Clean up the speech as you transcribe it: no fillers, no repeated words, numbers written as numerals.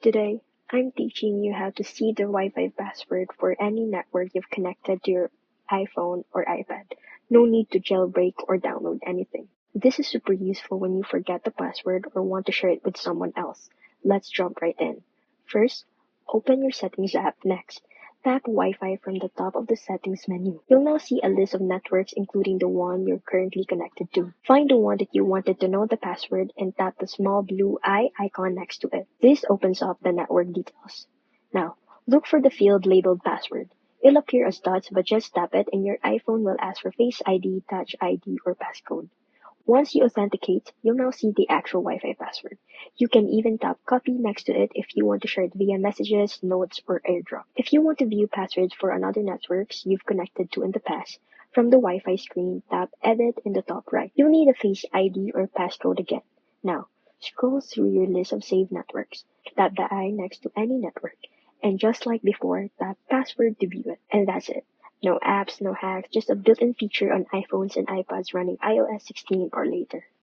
Today, I'm teaching you how to see the Wi-Fi password for any network you've connected to your iPhone or iPad. No need to jailbreak or download anything. This is super useful when you forget the password or want to share it with someone else. Let's jump right in. First, open your Settings app. Next, tap Wi-Fi from the top of the Settings menu. You'll now see a list of networks including the one you're currently connected to. Find the one that you wanted to know the password and tap the small blue eye icon next to it. This opens up the network details. Now, look for the field labeled password. It'll appear as dots, but just tap it and your iPhone will ask for Face ID, Touch ID, or passcode. Once you authenticate, you'll now see the actual Wi-Fi password. You can even tap copy next to it if you want to share it via messages, notes, or airdrop. If you want to view passwords for another networks you've connected to in the past, from the Wi-Fi screen, tap edit in the top right. You'll need a Face ID or passcode again. Now, scroll through your list of saved networks. Tap the eye next to any network. And just like before, tap password to view it. And that's it. No apps, no hacks, just a built-in feature on iPhones and iPads running iOS 16 or later.